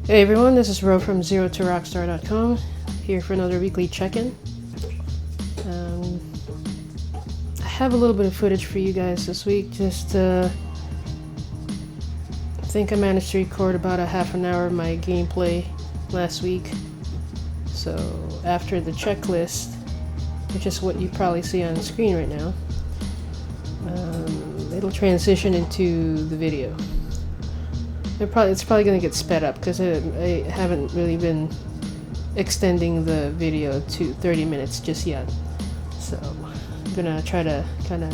Hey everyone, this is Ro from ZeroToRockstar.com, here for another weekly check-in. I have a little bit of footage for you guys this week. I think I managed to record about a half an hour of my gameplay last week. So after the checklist, which is what you probably see on the screen right now, it'll transition into the video. It's probably going to get sped up because I haven't really been extending the video to 30 minutes just yet. So I'm going to try to kind of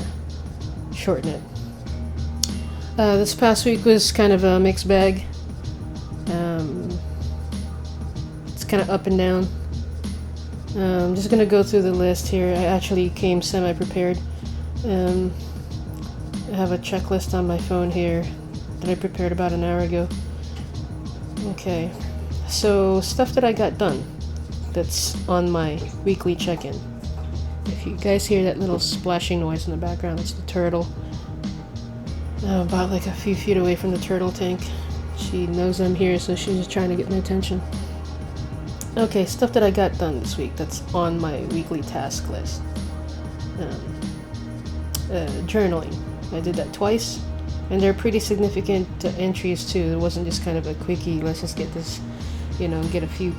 shorten it. This past week was kind of a mixed bag. It's kind of up and down. I'm just going to go through the list here. I actually came semi-prepared. I have a checklist on my phone here that I prepared about an hour ago. Okay, so stuff that I got done that's on my weekly check-in. If you guys hear that little splashing noise in the background, it's the turtle. About like a few feet away from the turtle tank. She knows I'm here, so she's just trying to get my attention. Okay, stuff that I got done this week that's on my weekly task list. Journaling. I did that twice. And they're pretty significant entries too. It wasn't just kind of a quickie, let's just get this, get a few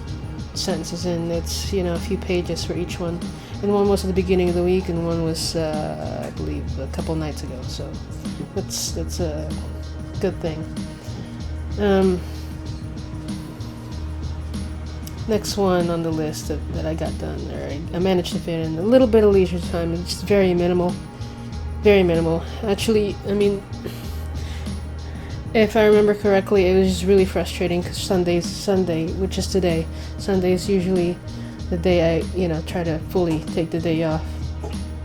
sentences in. It's, a few pages for each one. And one was at the beginning of the week, and one was, I believe, a couple nights ago. So that's a good thing. Next one on the list that I got done, or I managed to fit in a little bit of leisure time. It's very minimal. Very minimal. Actually, if I remember correctly, it was just really frustrating because Sunday, which is today, Sunday is usually the day I, try to fully take the day off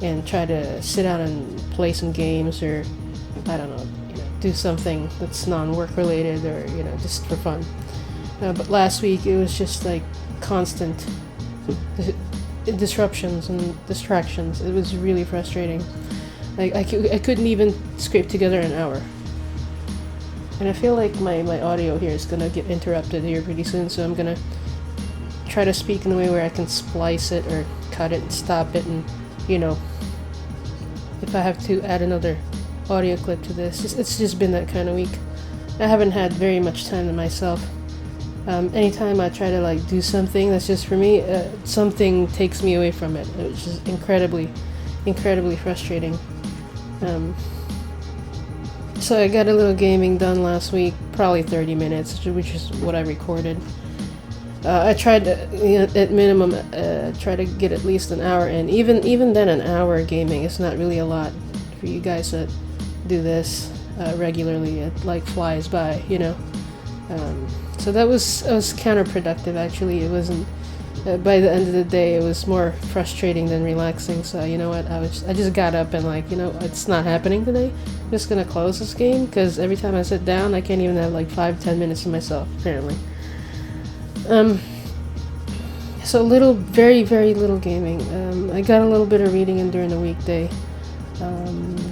and try to sit down and play some games or, I don't know, do something that's non-work related or, just for fun. But last week it was just like constant disruptions and distractions. It was really frustrating. Like I couldn't even scrape together an hour. And I feel like my audio here is going to get interrupted here pretty soon, so I'm going to try to speak in a way where I can splice it or cut it and stop it, and, if I have to add another audio clip to this. It's just been that kind of week. I haven't had very much time to myself. Anytime I try to, do something that's just for me, something takes me away from it, which is incredibly frustrating. So I got a little gaming done last week, probably 30 minutes, which is what I recorded. I tried to, at minimum, try to get at least an hour in. Even then, an hour gaming is not really a lot for you guys that do this regularly. It flies by, So that was counterproductive. Actually, it wasn't. By the end of the day, it was more frustrating than relaxing. So you know what? I just got up and it's not happening today. I'm just gonna close this game because every time I sit down, I can't even have 5-10 minutes to myself. Apparently. So very little gaming. I got a little bit of reading in during the weekday.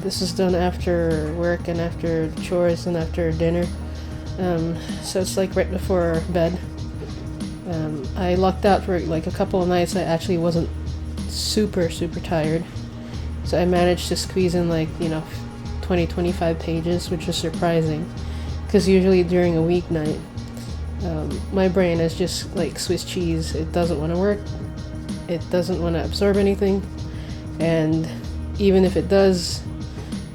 This is done after work and after chores and after dinner. So it's right before bed. I lucked out for a couple of nights. I actually wasn't super tired, so I managed to squeeze in 20-25 pages, which is surprising because usually during a weeknight my brain is just like Swiss cheese. It doesn't want to work, it doesn't want to absorb anything, and even if it does,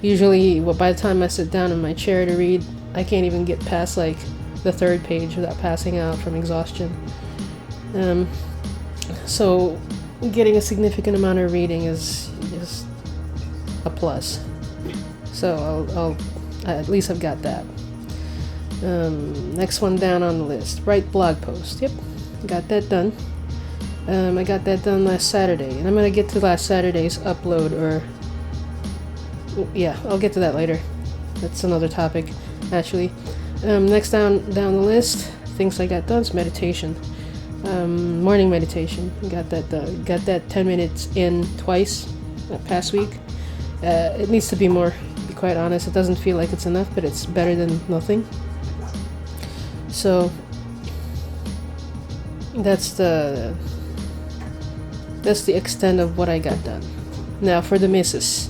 usually by the time I sit down in my chair to read, I can't even get past the third page without passing out from exhaustion. So getting a significant amount of reading is a plus. So I'll at least I've got that. Next one down on the list, write blog post. Yep, got that done. I got that done last Saturday, and I'm gonna get to last Saturday's upload, I'll get to that later. That's another topic, actually. Next down the list, things I got done is meditation. Morning meditation. Got that 10 minutes in twice past week. It needs to be more, to be quite honest. It doesn't feel like it's enough, but it's better than nothing. So that's the extent of what I got done. Now for the misses,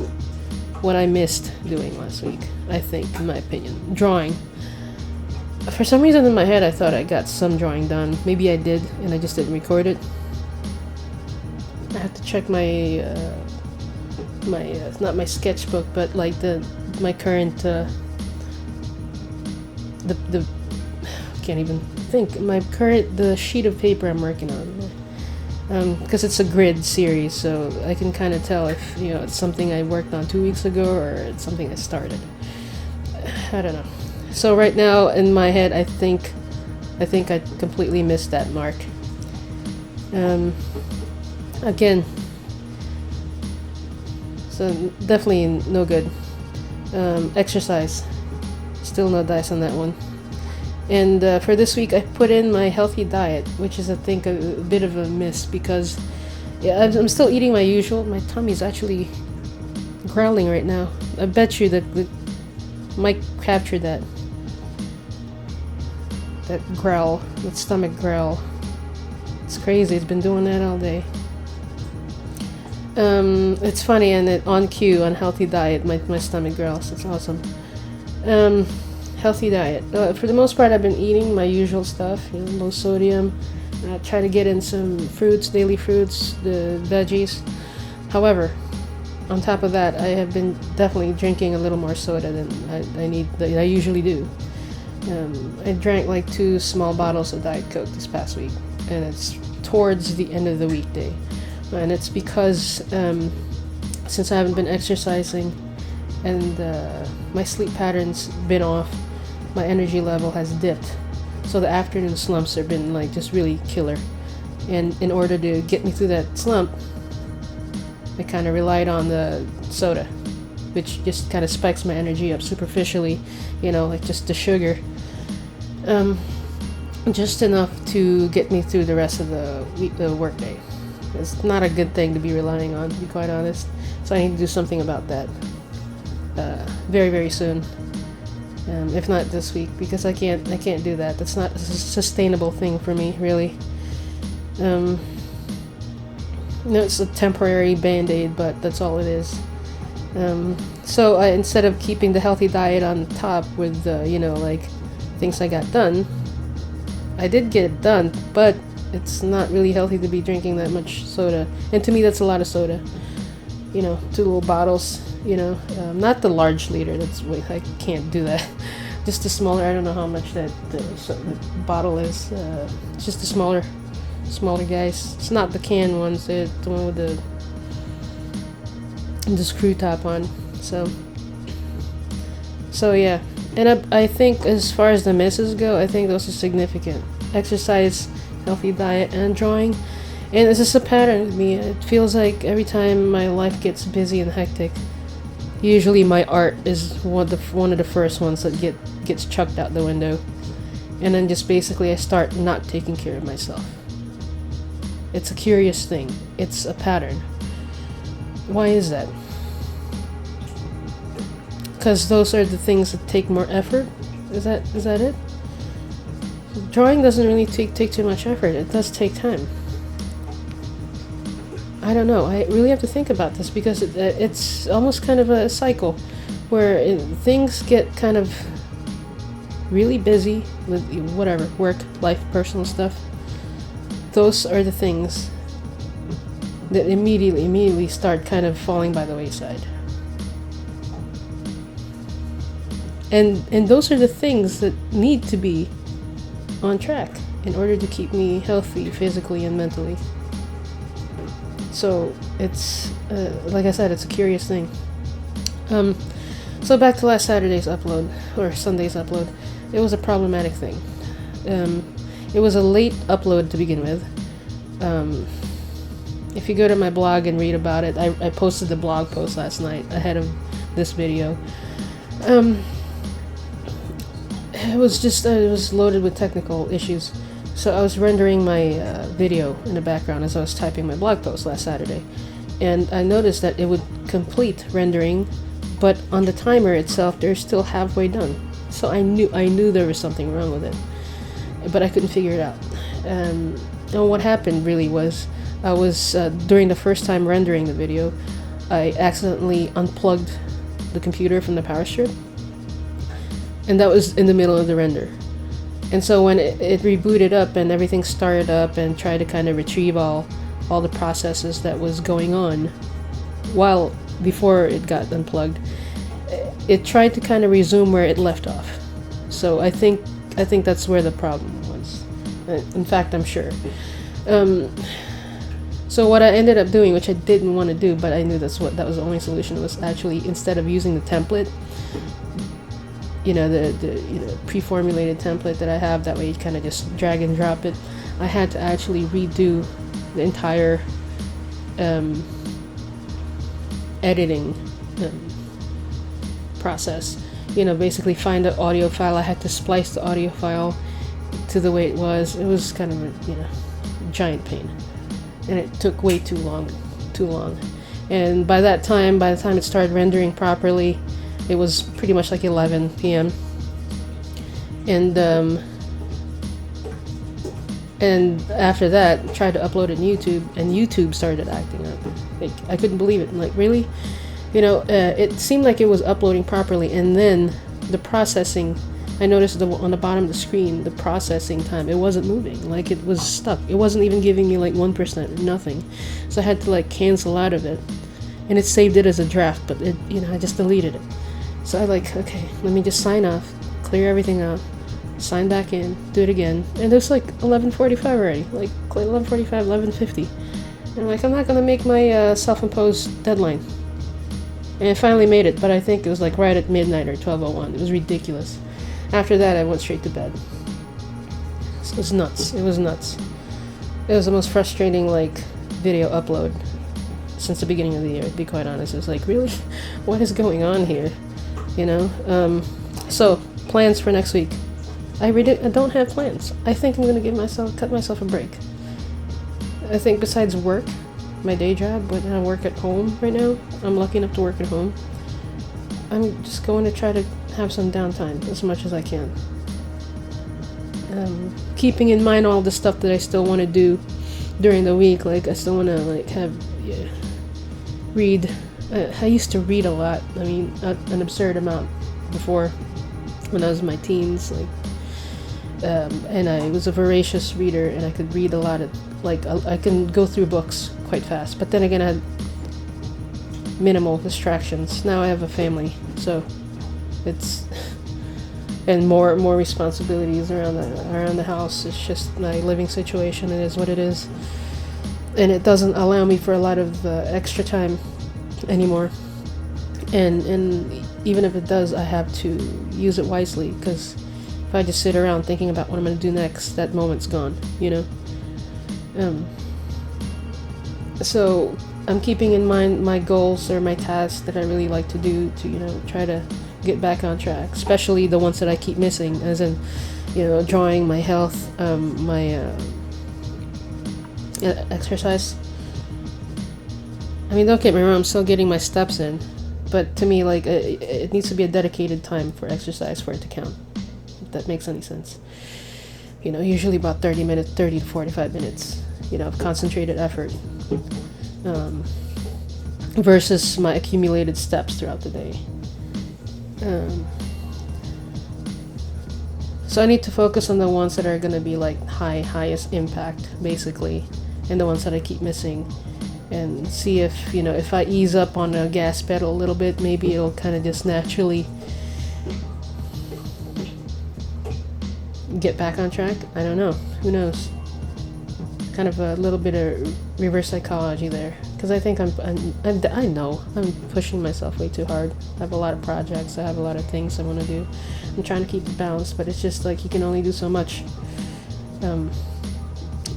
what I missed doing last week, I think, in my opinion, drawing. For some reason in my head I thought I got some drawing done. Maybe I did, and I just didn't record it. I have to check my not my sketchbook, but like my current the can't even think, the sheet of paper I'm working on, because it's a grid series, so I can kind of tell if it's something I worked on 2 weeks ago or it's something I started. I don't know. So right now in my head I think I completely missed that mark. Again, so definitely no good. Exercise, still no dice on that one. And for this week I put in my healthy diet, which is I think a bit of a miss, because I'm still eating my usual. My tummy's actually growling right now. I bet you that the mic captured that growl, that stomach growl. It's crazy, it's been doing that all day. It's funny, and on cue, on healthy diet, my stomach growls. It's awesome. Healthy diet. For the most part, I've been eating my usual stuff, low sodium. Try to get in some fruits, daily fruits, the veggies. However, on top of that, I have been definitely drinking a little more soda than I usually do. I drank like 2 small bottles of Diet Coke this past week, and it's towards the end of the weekday. And it's because since I haven't been exercising and my sleep pattern's been off, my energy level has dipped. So the afternoon slumps have been like just really killer. And in order to get me through that slump, I kind of relied on the soda, which just kind of spikes my energy up superficially, like just the sugar. Just enough to get me through the rest of the workday. It's not a good thing to be relying on, to be quite honest. So I need to do something about that very, very soon. If not this week, because I can't do that. That's not a sustainable thing for me, really. It's a temporary band-aid, but that's all it is. So instead of keeping the healthy diet on top with like things I got done, I did get it done, but it's not really healthy to be drinking that much soda. And to me, that's a lot of soda. 2 little bottles, not the large liter. I can't do that. Just the smaller, I don't know how much the bottle is. It's just the smaller guys. It's not the can ones. It's the one with the screw top on. So yeah. And I think as far as the misses go, I think those are significant. Exercise, healthy diet, and drawing. And it's just a pattern with me. It feels like every time my life gets busy and hectic, usually my art is one of the first ones that gets chucked out the window. And then just basically I start not taking care of myself. It's a curious thing. It's a pattern. Why is that? Because those are the things that take more effort? Is that it? Drawing doesn't really take too much effort. It does take time. I don't know. I really have to think about this, because it's almost kind of a cycle where things get kind of really busy with whatever, work, life, personal stuff. Those are the things that immediately start kind of falling by the wayside. And those are the things that need to be on track in order to keep me healthy physically and mentally. So it's like I said, it's a curious thing. So back to last Saturday's upload, or Sunday's upload. It was a problematic thing. It was a late upload to begin with. If you go to my blog and read about it, I posted the blog post last night ahead of this video. It was loaded with technical issues. So I was rendering my video in the background as I was typing my blog post last Saturday. And I noticed that it would complete rendering, but on the timer itself, they're still halfway done. So I knew there was something wrong with it, but I couldn't figure it out. And what happened really was, I was during the first time rendering the video, I accidentally unplugged the computer from the power strip, and that was in the middle of the render. And so when it rebooted up and everything started up and tried to kind of retrieve all the processes that was going on while before it got unplugged, it tried to kind of resume where it left off. So I think that's where the problem was. In fact, I'm sure. So what I ended up doing, which I didn't want to do, but I knew that was the only solution, was actually, instead of using the template, the pre-formulated template that I have, that way you kind of just drag and drop it, I had to actually redo the entire editing process. Basically find the audio file. I had to splice the audio file to the way it was. It was kind of a giant pain, and it took way too long. And by the time it started rendering properly, it was pretty much like 11 p.m. And after that, tried to upload it on YouTube, and YouTube started acting up. I couldn't believe it. I'm like, really? It seemed like it was uploading properly, and then the processing, I noticed on the bottom of the screen, the processing time, it wasn't moving. Like, it was stuck. It wasn't even giving me like 1%, nothing. So I had to like cancel out of it, and it saved it as a draft, but I just deleted it. So I okay, let me just sign off, clear everything out, sign back in, do it again, and it was like 11:45 already, like 11:45, 11:50. And I'm like, I'm not gonna make my self-imposed deadline. And I finally made it, but I think it was like right at midnight or 12:01. It was ridiculous. After that, I went straight to bed. It was nuts. It was nuts. It was the most frustrating video upload since the beginning of the year, to be quite honest. It was like, really? What is going on here? So plans for next week. I don't have plans. I think I'm gonna cut myself a break. I think besides work, my day job, but I work at home right now. I'm lucky enough to work at home. I'm just going to try to have some downtime as much as I can. Keeping in mind all the stuff that I still want to do during the week. Like, I still want to read. I used to read a lot. I mean, an absurd amount before, when I was in my teens. And I was a voracious reader, and I could read a lot of, I can go through books quite fast. But then again, I had minimal distractions. Now I have a family, so it's, and more responsibilities around the house. It's just my living situation. It is what it is, and it doesn't allow me for a lot of extra time anymore. And even if it does, I have to use it wisely, because if I just sit around thinking about what I'm going to do next, that moment's gone, So I'm keeping in mind my goals or my tasks that I really like to do to, try to get back on track, especially the ones that I keep missing, as in, drawing, my health, my exercise. I mean, don't get me wrong, I'm still getting my steps in, but to me, it needs to be a dedicated time for exercise for it to count, if that makes any sense. Usually about 30 to 45 minutes, of concentrated effort, versus my accumulated steps throughout the day. So I need to focus on the ones that are going to be highest impact, basically, and the ones that I keep missing, and see if, if I ease up on the gas pedal a little bit, maybe it'll kind of just naturally get back on track. I don't know. Who knows? Kind of a little bit of reverse psychology there, because I think I know I'm pushing myself way too hard. I have a lot of projects. I have a lot of things I want to do. I'm trying to keep it balanced, but it's just you can only do so much.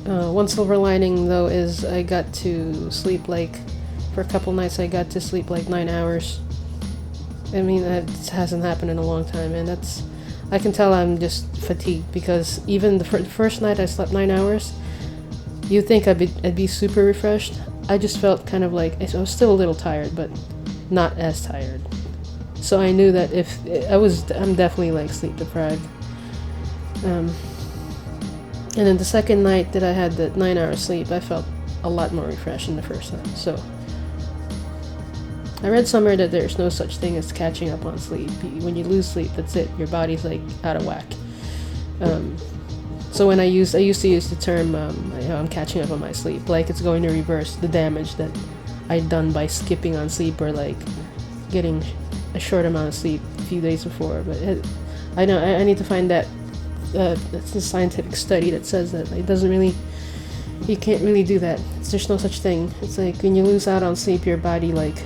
One silver lining, though, is I got to sleep for a couple nights. I got to sleep 9 hours. I mean, that hasn't happened in a long time, and I can tell I'm just fatigued, because even the first night I slept 9 hours, you'd think I'd be super refreshed. I just felt kind of I was still a little tired, but not as tired. So I knew that I'm definitely sleep deprived. And then the second night that I had the 9 hour sleep, I felt a lot more refreshed than the first time. So I read somewhere that there's no such thing as catching up on sleep. When you lose sleep, that's it. Your body's like out of whack. So when I used to use the term, I'm catching up on my sleep, like it's going to reverse the damage that I'd done by skipping on sleep or like getting a short amount of sleep a few days before. But I know I need to find that. It's a scientific study that says that it doesn't really. You can't really do that. There's no such thing. It's like when you lose out on sleep, your body like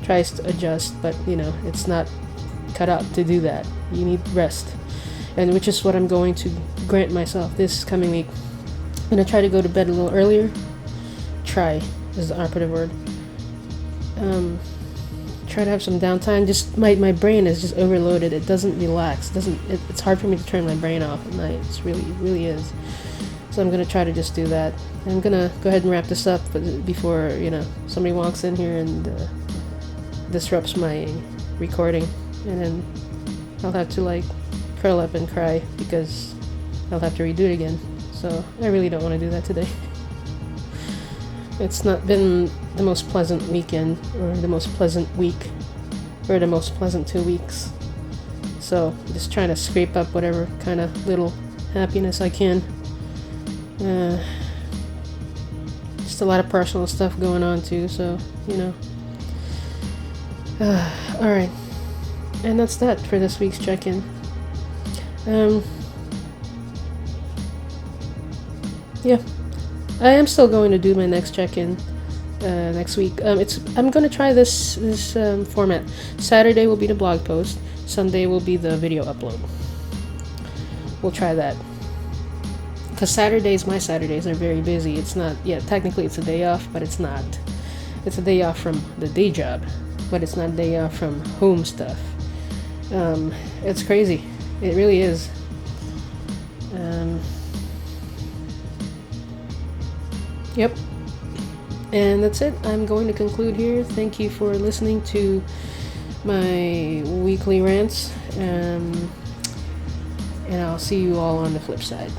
tries to adjust, but it's not cut out to do that. You need rest, and which is what I'm going to grant myself this coming week. I'm gonna try to go to bed a little earlier. Try is the operative word. Try to have some downtime. Just my brain is just overloaded. It doesn't relax. It's hard for me to turn my brain off at night. It really is. So I'm gonna try to just do that. I'm gonna go ahead and wrap this up before somebody walks in here and disrupts my recording, and then I'll have to like curl up and cry because I'll have to redo it again. So I really don't want to do that today. It's not been the most pleasant weekend or the most pleasant week or the most pleasant 2 weeks. So just trying to scrape up whatever kind of little happiness I can. Just a lot of personal stuff going on too, so alright, and that's that for this week's check-in. Yeah, I am still going to do my next check-in next week. I'm going to try this format. Saturday will be the blog post, Sunday will be the video upload. We'll try that. Because my Saturdays are very busy. It's not, technically it's a day off, but it's not. It's a day off from the day job, but it's not a day off from home stuff. It's crazy. It really is. Yep. And that's it. I'm going to conclude here. Thank you for listening to my weekly rants. And I'll see you all on the flip side.